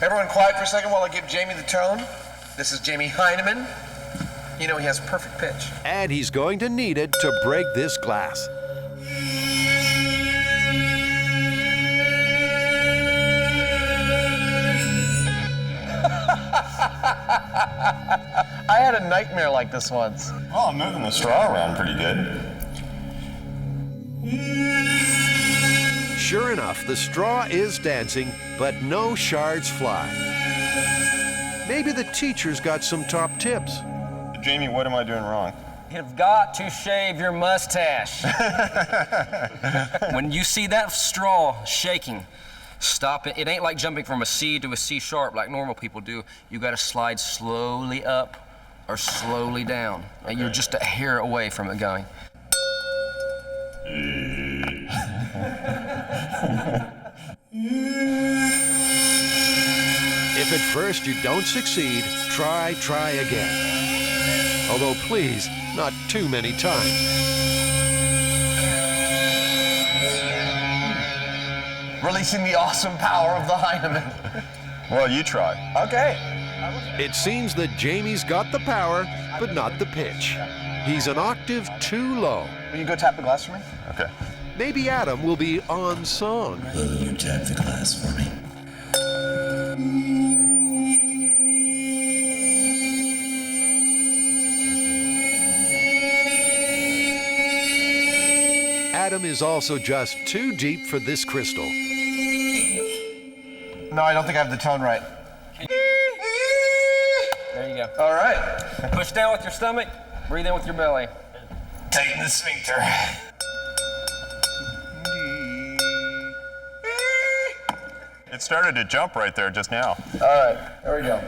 Everyone quiet for a second while I give Jamie the tone. This is Jamie Heineman. You know he has perfect pitch. And he's going to need it to break this glass. I had a nightmare like this once. Well, I'm moving the straw around pretty good. Sure enough, the straw is dancing, but no shards fly. Maybe the teacher's got some top tips. Jamie, what am I doing wrong? You've got to shave your mustache. When you see that straw shaking, stop it. It ain't like jumping from a C to a C sharp like normal people do. You got to slide slowly up or slowly down. And you're just a hair away from it going. If at first you don't succeed, try again. Although please, not too many times. Releasing the awesome power of the Heineman. Well, you try. Okay. It seems that Jamie's got the power, but not the pitch. He's an octave too low. Will you go tap the glass for me? Okay. Maybe Adam will be on song. Will you tap the glass for me? Adam is also just too deep for this crystal. No, I don't think I have the tone right. There you go. All right. Push down with your stomach, breathe in with your belly. Tighten the sphincter. It started to jump right there just now. All right, there we go.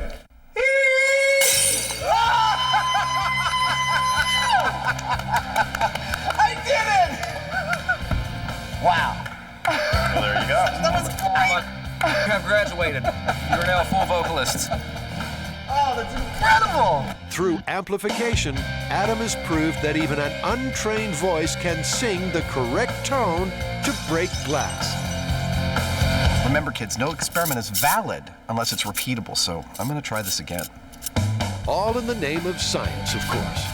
I did it! Wow. Well, there you go. That was great. You have graduated. You're now a full vocalist. Oh, that's incredible. Through amplification, Adam has proved that even an untrained voice can sing the correct tone to break glass. Remember, kids, no experiment is valid unless it's repeatable, so I'm going to try this again. All in the name of science, of course.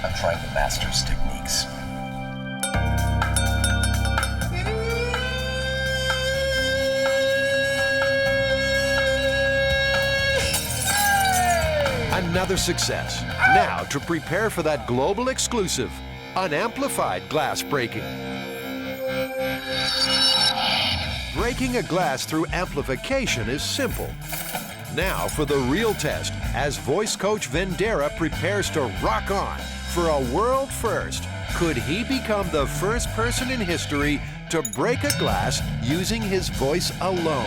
I've tried the master's techniques. Another success. Now to prepare for that global exclusive, unamplified glass breaking. Breaking a glass through amplification is simple. Now for the real test, as voice coach Vendera prepares to rock on for a world first. Could he become the first person in history to break a glass using his voice alone?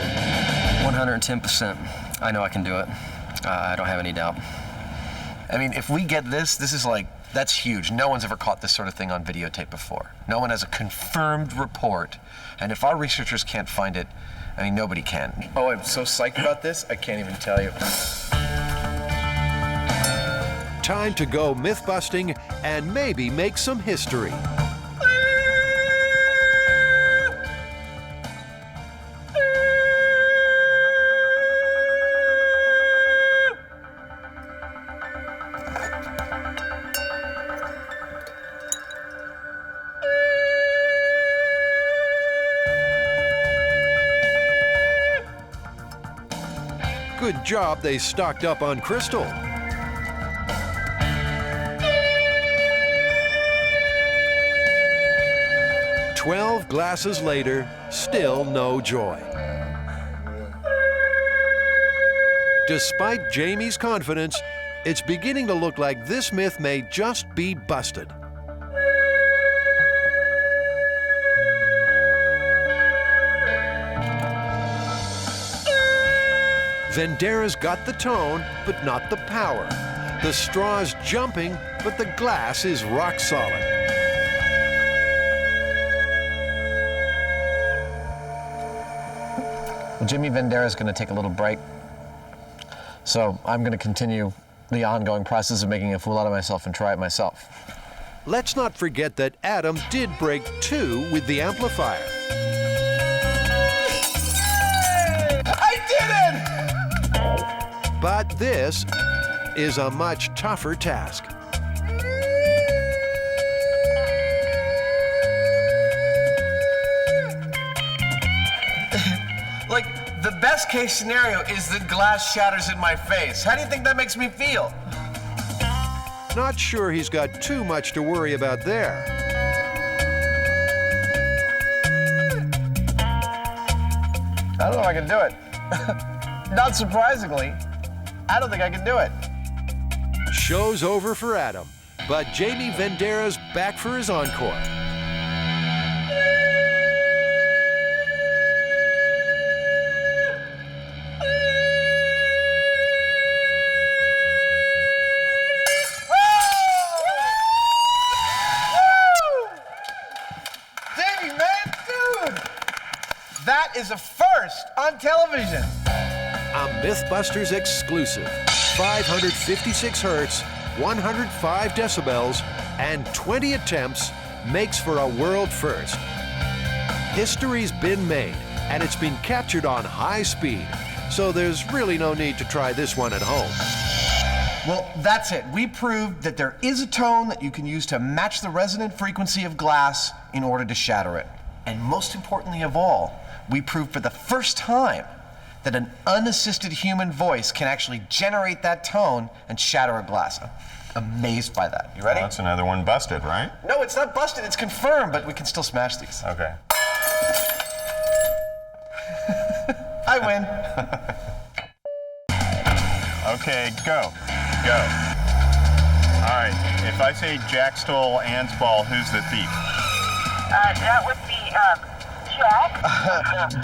110%. I know I can do it. I don't have any doubt. I mean, if we get this is like, that's huge. No one's ever caught this sort of thing on videotape before. No one has a confirmed report. And if our researchers can't find it, I mean, nobody can. Oh, I'm so psyched about this, I can't even tell you. Time to go myth-busting and maybe make some history. Good job they stocked up on crystal. "12 glasses later, still no joy. Despite Jamie's confidence, it's beginning to look like this myth may just be busted. Vendera's got the tone, but not the power. The straw's jumping, but the glass is rock solid. Well, Jimmy Vendera is going to take a little break. So I'm going to continue the ongoing process of making a fool out of myself and try it myself. Let's not forget that Adam did break 2 with the amplifier. But this is a much tougher task. Like, the best case scenario is that glass shatters in my face. How do you think that makes me feel? Not sure he's got too much to worry about there. I don't know if I can do it. Not surprisingly, I don't think I can do it. Show's over for Adam, but Jamie Vendera's back for his encore. Jamie, man, dude! That is a first on television. A Mythbusters exclusive. 556 hertz, 105 decibels, and 20 attempts makes for a world first. History's been made, and it's been captured on high speed, so there's really no need to try this one at home. Well, that's it. We proved that there is a tone that you can use to match the resonant frequency of glass in order to shatter it. And most importantly of all, we proved for the first time that an unassisted human voice can actually generate that tone and shatter a glass. I'm amazed by that. You ready? Well, that's another one busted, right? No, it's not busted, it's confirmed, but we can still smash these. Okay. I win. Okay, go. Go. All right, if I say Jack stole Ann's ball, who's the thief? That would be, Jack.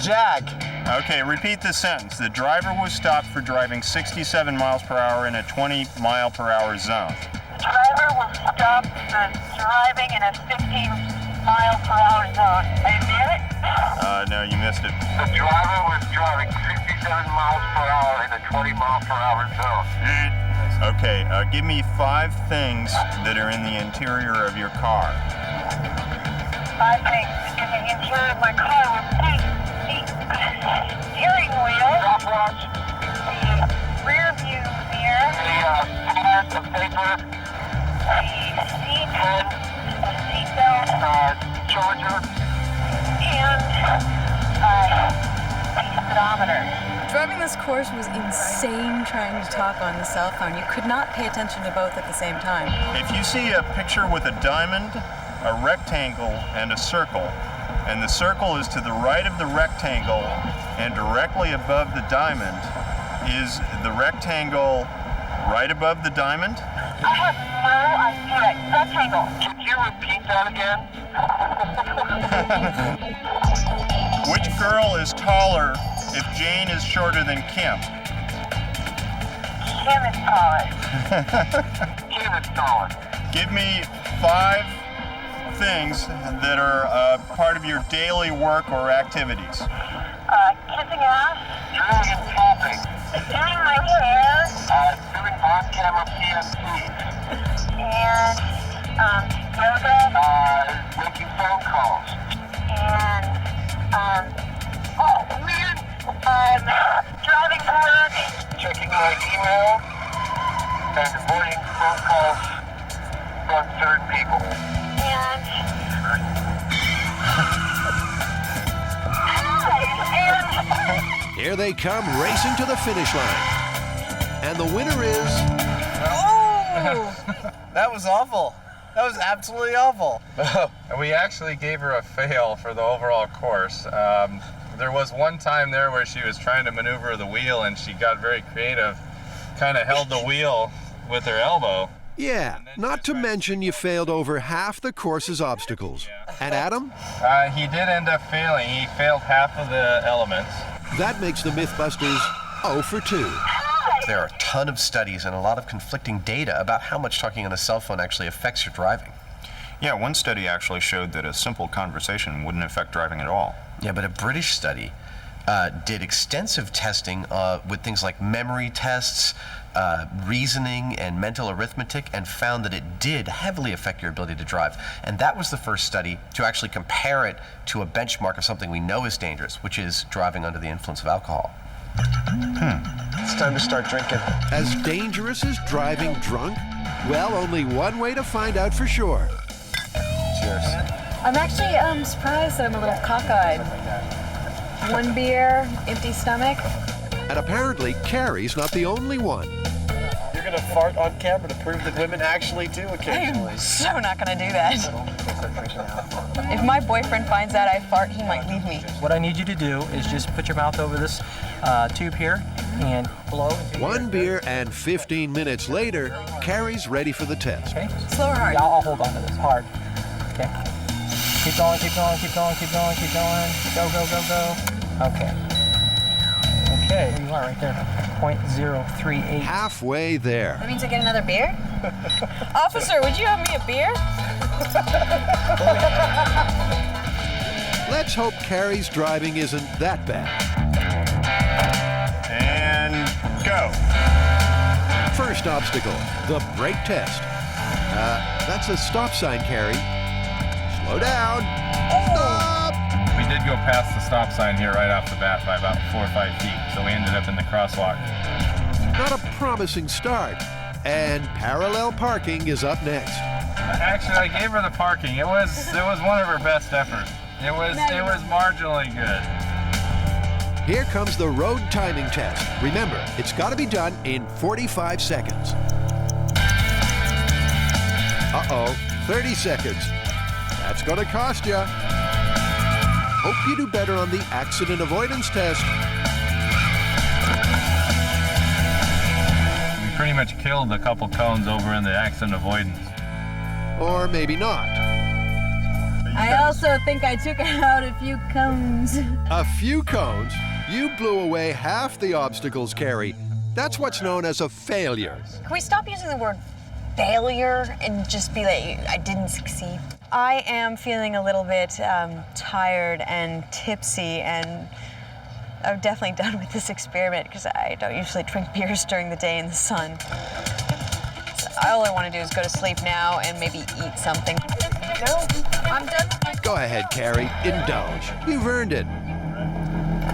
Jack. Okay, repeat the sentence. The driver was stopped for driving 67 miles per hour in a 20 mile per hour zone. The driver was stopped for driving in a 15 mile per hour zone. I admit it? No, you missed it. The driver was driving 67 miles per hour in a 20 mile per hour zone. Okay, give me 5 things that are in the interior of your car. 5 things in the interior of my car was the steering wheel, Stopwatch, the rear view mirror, the pad of paper, the seat belt, charger. and the speedometer. Driving this course was insane trying to talk on the cell phone. You could not pay attention to both at the same time. If you see a picture with a diamond, a rectangle, and a circle, and the circle is to the right of the rectangle and directly above the diamond, is the rectangle right above the diamond? I have no idea. Rectangle. Could you repeat that again? Which girl is taller if Jane is shorter than Kim? Kim is taller. Kim is taller. Give me 5 things that are part of your daily work or activities. Kissing ass. Drilling and tapping. Doing my hair. Doing on-camera PMCs. And, yoga. Making phone calls. And, oh man. Driving to work. Checking my email. And avoiding phone calls from certain people. And, Here they come racing to the finish line. And the winner is... Oh! That was awful. That was absolutely awful. We actually gave her a fail for the overall course. There was one time there where she was trying to maneuver the wheel and she got very creative, kind of held the wheel with her elbow. Yeah, not to mention you failed over half the course's obstacles. And Adam? He did end up failing. He failed half of the elements. That makes the Mythbusters 0 for 2. There are a ton of studies and a lot of conflicting data about how much talking on a cell phone actually affects your driving. Yeah, one study actually showed that a simple conversation wouldn't affect driving at all. Yeah, but a British study did extensive testing with things like memory tests, reasoning, and mental arithmetic, and found that it did heavily affect your ability to drive. And that was the first study to actually compare it to a benchmark of something we know is dangerous, which is driving under the influence of alcohol. It's time to start drinking. As dangerous as driving drunk? Well, only one way to find out for sure. Cheers. I'm actually surprised that I'm a little cockeyed. One beer, empty stomach. And apparently, Carrie's not the only one. You're gonna fart on camera to prove that women actually do occasionally. I'm so not gonna do that. If my boyfriend finds out I fart, he might leave me. What I need you to do is just put your mouth over this tube here and blow. One beer and 15 minutes later, Carrie's ready for the test. Okay? Slow or hard? Yeah, I'll hold on to this hard. Okay. Keep going, keep going, keep going, keep going, keep going. Go, go, go, go. Okay. Okay, there you are right there. 0.038. Halfway there. That means I get another beer? Officer, would you have me a beer? Let's hope Carrie's driving isn't that bad. And go. First obstacle, the brake test. That's a stop sign, Carrie. Slow down. Stop! We did go past the stop sign here right off the bat by about 4 or 5 feet, so we ended up in the crosswalk. Not a promising start. And parallel parking is up next. Actually, I gave her the parking. It was one of her best efforts. It was marginally good. Here comes the road timing test. Remember, it's got to be done in 45 seconds. Uh-oh, 30 seconds. That's going to cost you. Hope you do better on the accident avoidance test. We pretty much killed a couple cones over in the accident avoidance. Or maybe not. I also think I took out a few cones. A few cones? You blew away half the obstacles, Carrie. That's what's known as a failure. Can we stop using the word failure and just be like, I didn't succeed? I am feeling a little bit tired and tipsy, and I'm definitely done with this experiment because I don't usually drink beers during the day in the sun. So all I want to do is go to sleep now and maybe eat something. No, I'm done. Go ahead, Carrie. Indulge. You've earned it.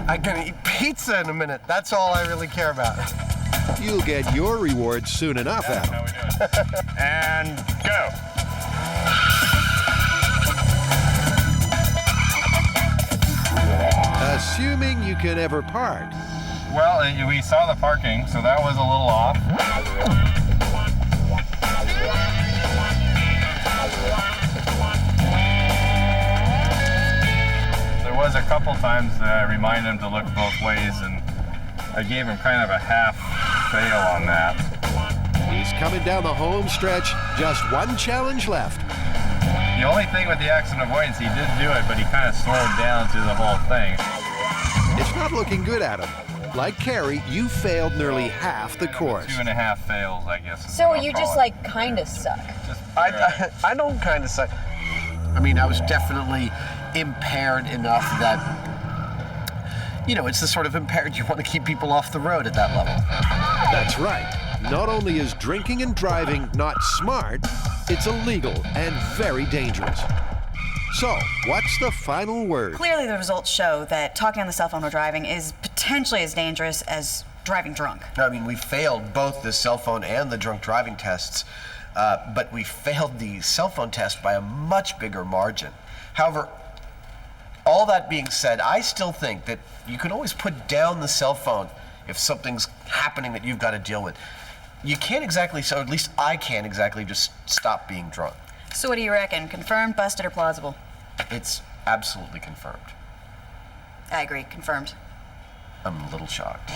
I'm gonna eat pizza in a minute. That's all I really care about. You'll get your reward soon enough, Adam. How we doing? And go. Assuming you can ever park. Well, we saw the parking, so that was a little off. There was a couple times that I reminded him to look both ways, and I gave him kind of a half fail on that. He's coming down the home stretch. Just one challenge left. The only thing with the accident avoidance, he did do it, but he kind of slowed down through the whole thing. It's not looking good, Adam. Like Carrie, you failed nearly half the course. 2.5 fails, I guess. is So what I'll you call just it. like kind of suck. I don't kind of say. I mean, I was definitely impaired enough that, you know, it's the sort of impaired you want to keep people off the road at that level. That's right. Not only is drinking and driving not smart, it's illegal and very dangerous. So, what's the final word? Clearly the results show that talking on the cell phone while driving is potentially as dangerous as driving drunk. I mean, we failed both the cell phone and the drunk driving tests, but we failed the cell phone test by a much bigger margin. However, all that being said, I still think that you can always put down the cell phone if something's happening that you've got to deal with. You can't exactly, so at least I can't exactly just stop being drunk. So what do you reckon? Confirmed, busted, or plausible? It's absolutely confirmed. I agree, confirmed. I'm a little shocked.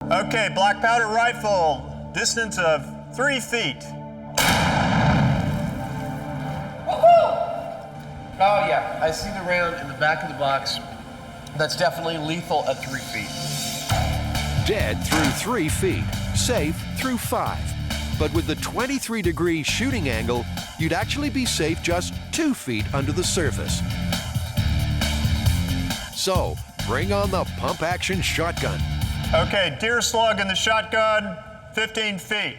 Okay, black powder rifle, distance of 3 feet. Oh yeah, I see the round in the back of the box. That's definitely lethal at 3 feet. Dead through 3 feet, safe through 5. But with the 23-degree shooting angle, you'd actually be safe just 2 feet under the surface. So, bring on the pump-action shotgun. Okay, deer slug in the shotgun, 15 feet.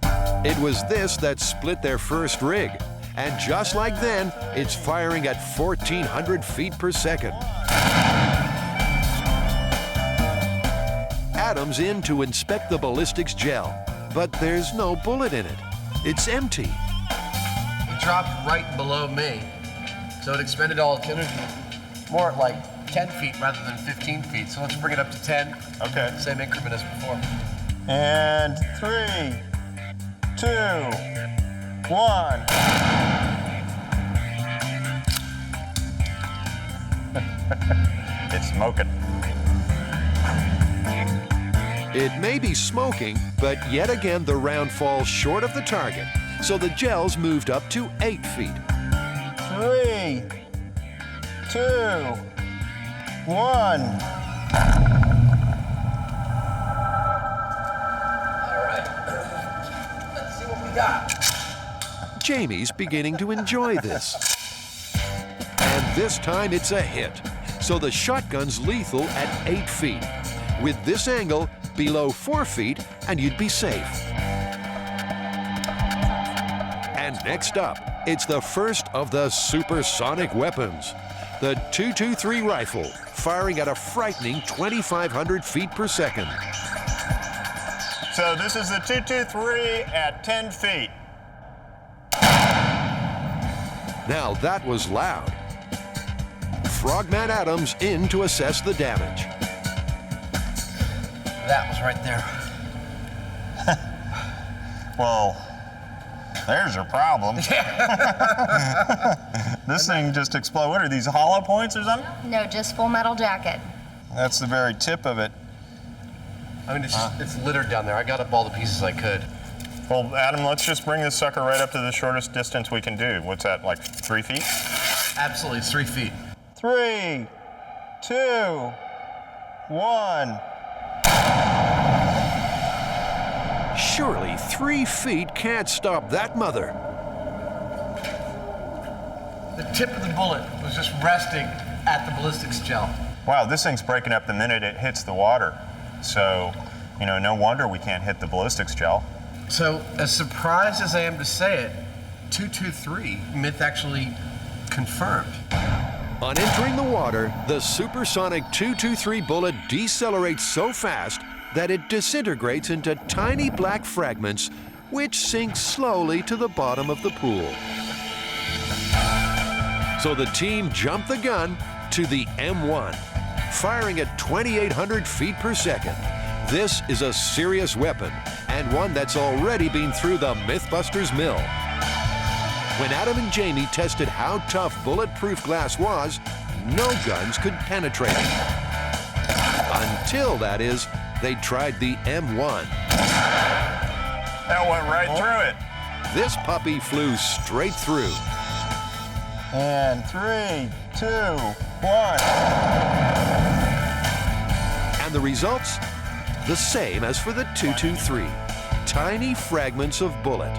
It was this that split their first rig. And just like then, it's firing at 1,400 feet per second. Adams in to inspect the ballistics gel, but there's no bullet in it. It's empty. It dropped right below me, so it expended all its energy. More like 10 feet rather than 15 feet. So let's bring it up to 10. Okay. Same increment as before. And 3, 2, 1. It's smoking. It may be smoking, but yet again the round falls short of the target, so the gel's moved up to 8 feet. 3, 2, 1. Let's see what we got. Jamie's beginning to enjoy this. And this time it's a hit, so the shotgun's lethal at 8 feet. With this angle, below 4 feet, and you'd be safe. And next up, it's the first of the supersonic weapons. The .223 rifle, firing at a frightening 2,500 feet per second. So this is the .223 at 10 feet. Now that was loud. Frogman Adams in to assess the damage. That was right there. Well, there's your problem. This thing just exploded. What are these, hollow points or something? No, just full metal jacket. That's the very tip of it. I mean, it's littered down there. I got up all the pieces I could. Well, Adam, let's just bring this sucker right up to the shortest distance we can do. What's that, like 3 feet? Absolutely, it's 3 feet. 3, 2, 1. Surely 3 feet can't stop that mother. The tip of the bullet was just resting at the ballistics gel. Wow, this thing's breaking up the minute it hits the water. So, you know, no wonder we can't hit the ballistics gel. So, as surprised as I am to say it, .223, Myth actually confirmed. On entering the water, the supersonic .223 bullet decelerates so fast that it disintegrates into tiny black fragments, which sink slowly to the bottom of the pool. So the team jumped the gun to the M1, firing at 2,800 feet per second. This is a serious weapon, and one that's already been through the Mythbusters mill. When Adam and Jamie tested how tough bulletproof glass was, no guns could penetrate it. Until, that is, they tried the M1. That went right through it. This puppy flew straight through. And 3, 2, 1. And the results? The same as for the .223. Tiny fragments of bullet.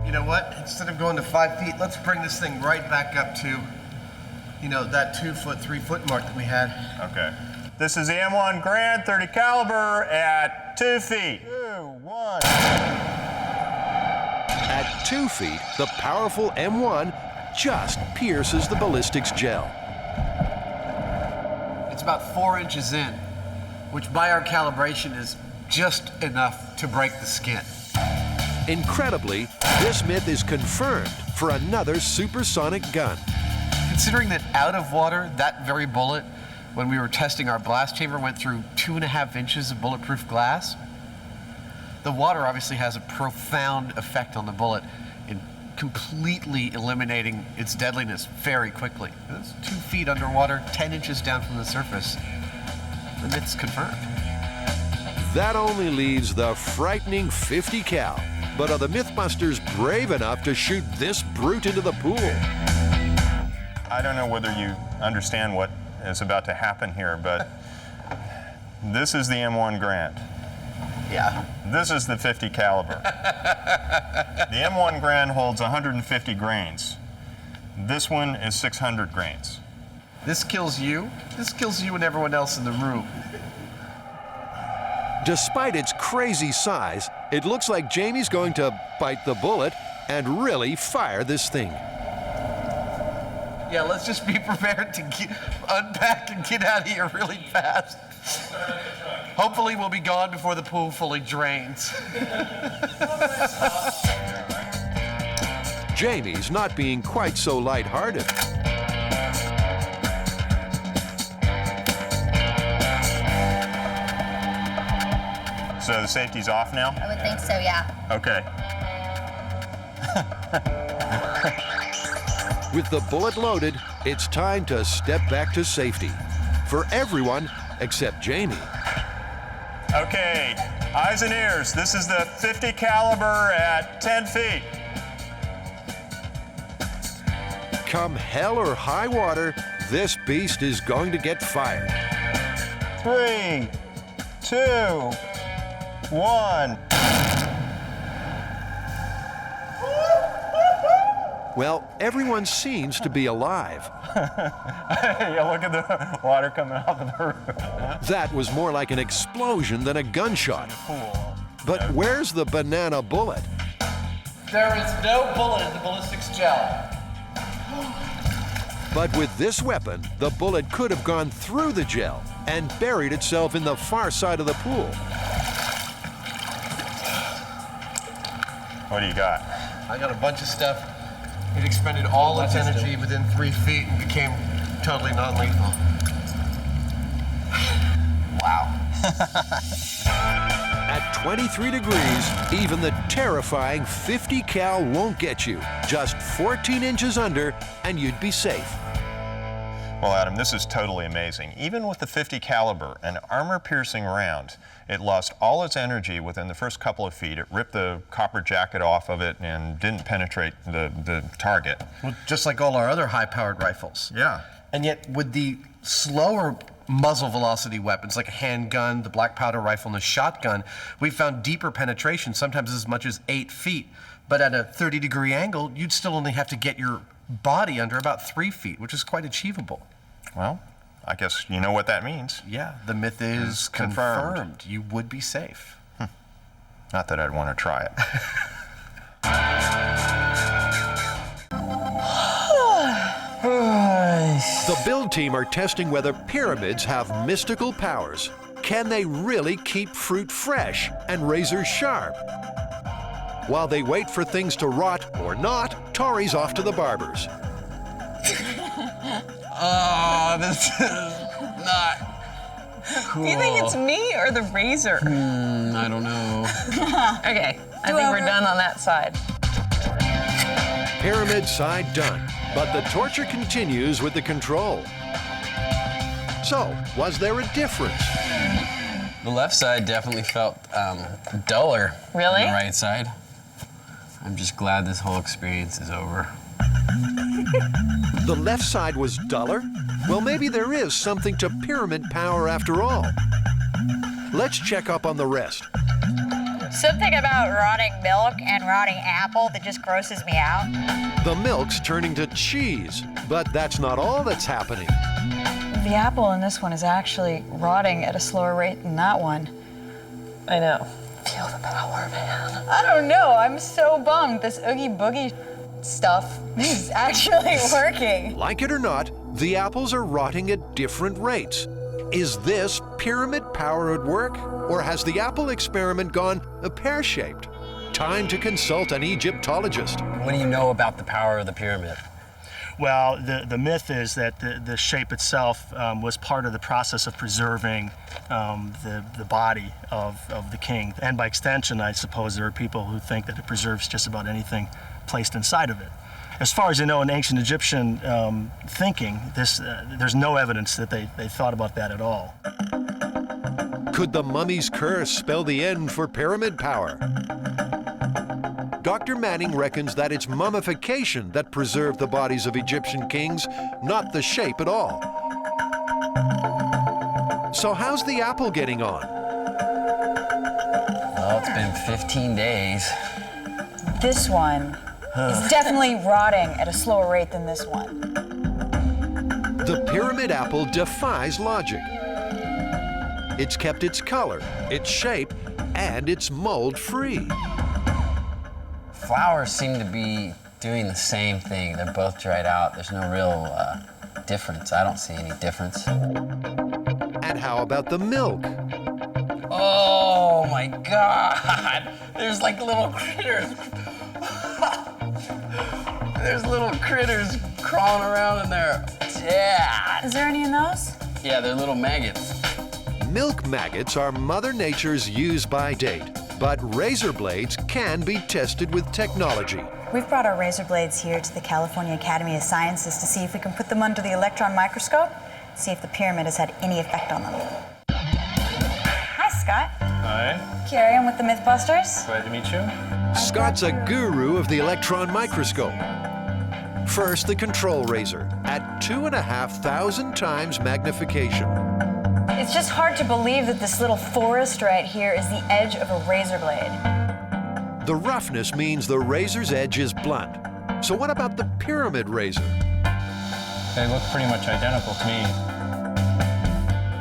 You know what? Instead of going to 5 feet, let's bring this thing right back up to, you know, that 2 foot, 3 foot mark that we had. Okay. This is the M1 Grand 30 caliber at 2 feet. 2, 1. At 2 feet, the powerful M1 just pierces the ballistics gel. It's about 4 inches in, which by our calibration is just enough to break the skin. Incredibly, this myth is confirmed for another supersonic gun. Considering that out of water, that very bullet, when we were testing our blast chamber, went through 2.5 inches of bulletproof glass, the water obviously has a profound effect on the bullet in completely eliminating its deadliness very quickly. It's 2 feet underwater, 10 inches down from the surface. The myth's confirmed. That only leaves the frightening 50 cal. But are the Mythbusters brave enough to shoot this brute into the pool? I don't know whether you understand what is about to happen here, but this is the M1 Grand. Yeah. This is the 50 caliber. The M1 Grand holds 150 grains. This one is 600 grains. This kills you. This kills you and everyone else in the room. Despite its crazy size, it looks like Jamie's going to bite the bullet and really fire this thing. Yeah, let's just be prepared to unpack and get out of here really fast. Hopefully we'll be gone before the pool fully drains. Jamie's not being quite so lighthearted. So the safety's off now? I would think so, yeah. Okay. With the bullet loaded, it's time to step back to safety. For everyone except Jamie. Okay, eyes and ears. This is the .50 caliber at 10 feet. Come hell or high water, this beast is going to get fired. 3, 2, 1. Well, everyone seems to be alive. Yeah, look at the water coming off of the roof. That was more like an explosion than a gunshot. But where's the banana bullet? There is no bullet in the ballistics gel. But with this weapon, the bullet could have gone through the gel and buried itself in the far side of the pool. What do you got? I got a bunch of stuff. It expended all its energy within 3 feet and became totally non-lethal. Wow. At 23 degrees, even the terrifying 50 cal won't get you. Just 14 inches under, and you'd be safe. Well, Adam, this is totally amazing. Even with the .50 caliber, an armor-piercing round, it lost all its energy within the first couple of feet. It ripped the copper jacket off of it and didn't penetrate the target. Well, just like all our other high-powered rifles. Yeah. And yet, with the slower muzzle velocity weapons like a handgun, the black powder rifle, and the shotgun, we've found deeper penetration, sometimes as much as 8 feet. But at a 30-degree angle, you'd still only have to get your body under about 3 feet, which is quite achievable. Well, I guess you know what that means. Yeah, the myth is confirmed. You would be safe. Not that I'd want to try it. The build team are testing whether pyramids have mystical powers. Can they really keep fruit fresh and razors sharp? While they wait for things to rot or not, Tori's off to the barber's. Oh, this is not cool. Do you think it's me or the razor? I don't know. Okay, I think we're done on that side. Pyramid side done, but the torture continues with the control. So, was there a difference? The left side definitely felt duller Really? than the right side. I'm just glad this whole experience is over. The left side was duller? Well, maybe there is something to pyramid power after all. Let's check up on the rest. Something about rotting milk and rotting apple that just grosses me out. The milk's turning to cheese, but that's not all that's happening. The apple in this one is actually rotting at a slower rate than that one. I know. Feel the power, man. I don't know. I'm so bummed. This Oogie Boogie stuff is actually working. Like it or not, the apples are rotting at different rates. Is this pyramid power at work, or has the apple experiment gone pear-shaped? Time to consult an Egyptologist. What do you know about the power of the pyramid? Well, the myth is that the shape itself was part of the process of preserving the body of the king. And by extension, I suppose there are people who think that it preserves just about anything placed inside of it. As far as I know, in ancient Egyptian thinking, there's no evidence that they thought about that at all. Could the mummy's curse spell the end for pyramid power? Dr. Manning reckons that it's mummification that preserved the bodies of Egyptian kings, not the shape at all. So how's the apple getting on? Well, it's been 15 days. This one is definitely rotting at a slower rate than this one. The pyramid apple defies logic. It's kept its color, its shape, and it's mold-free. Flowers seem to be doing the same thing. They're both dried out. There's no real difference. I don't see any difference. And And how about the milk? Oh my God! There's like little critters. There's little critters crawling around in there. Yeah. Is there any in those? Yeah, they're little maggots. Milk maggots are Mother Nature's use-by date, but razor blades can be tested with technology. We've brought our razor blades here to the California Academy of Sciences to see if we can put them under the electron microscope, see if the pyramid has had any effect on them. Hi, Scott. Hi. Carrie, I'm with the Mythbusters. Glad to meet you. Scott's a guru of the electron microscope. First, the control razor at 2,500 times magnification. It's just hard to believe that this little forest right here is the edge of a razor blade. The roughness means the razor's edge is blunt. So what about the pyramid razor? They look pretty much identical to me.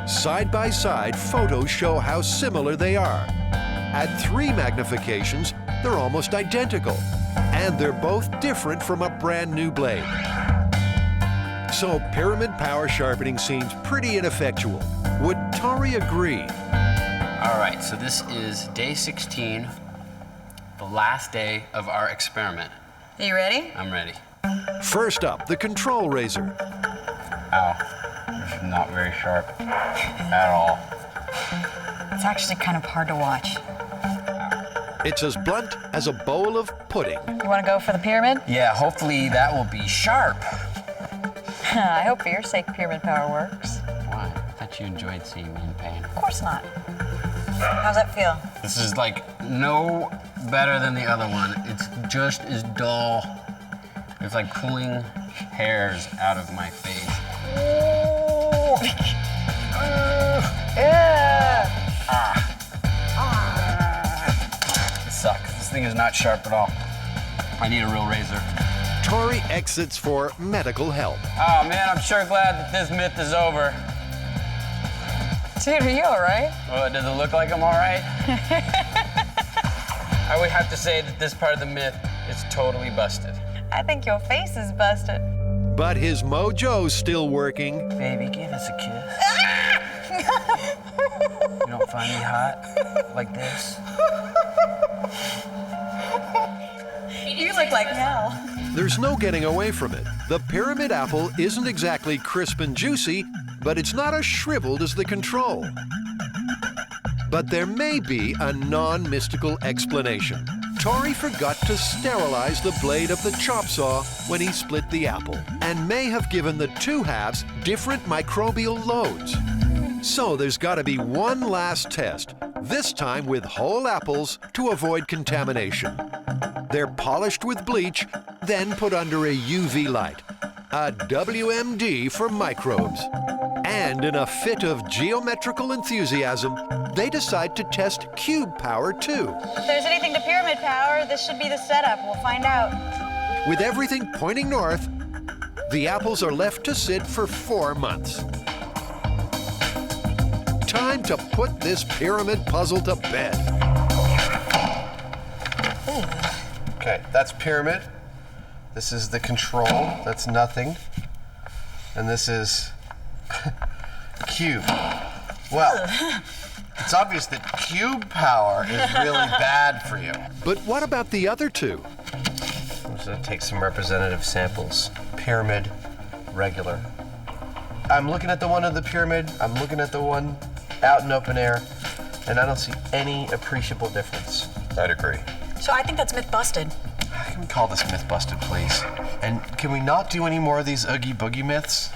Side by side, photos show how similar they are. At 3 magnifications, they're almost identical. And they're both different from a brand new blade. So pyramid power sharpening seems pretty ineffectual. Would Tori agree? All right, so this is day 16, the last day of our experiment. Are you ready? I'm ready. First up, the control razor. Ow, it's not very sharp at all. It's actually kind of hard to watch. It's as blunt as a bowl of pudding. You want to go for the pyramid? Yeah, hopefully that will be sharp. I hope for your sake pyramid power works. Why? I thought you enjoyed seeing me in pain. Of course not. How's that feel? This is like no better than the other one. It's just as dull. It's like pulling hairs out of my face. It sucks. This thing is not sharp at all. I need a real razor. Tori exits for medical help. Oh man, I'm sure glad that this myth is over. Dude, are you all right? Well, does it look like I'm all right? I would have to say that this part of the myth is totally busted. I think your face is busted. But his mojo's still working. Baby, give us a kiss. You don't find me hot like this? You look like hell. There's no getting away from it. The pyramid apple isn't exactly crisp and juicy, but it's not as shriveled as the control. But there may be a non-mystical explanation. Tori forgot to sterilize the blade of the chop saw when he split the apple, and may have given the two halves different microbial loads. So there's got to be one last test, this time with whole apples to avoid contamination. They're polished with bleach, then put under a UV light, a WMD for microbes. And in a fit of geometrical enthusiasm, they decide to test cube power too. If there's anything to pyramid power, this should be the setup. We'll find out. With everything pointing north, the apples are left to sit for 4 months. Time to put this pyramid puzzle to bed. Okay, that's pyramid. This is the control. That's nothing. And this is cube. Well, it's obvious that cube power is really bad for you. But what about the other two? I'm just gonna take some representative samples. Pyramid, regular. I'm looking at the one of the pyramid, I'm looking at the one out in open air, and I don't see any appreciable difference. I'd agree. So I think that's myth busted. Can we call this myth busted, please? And can we not do any more of these Oogie Boogie myths?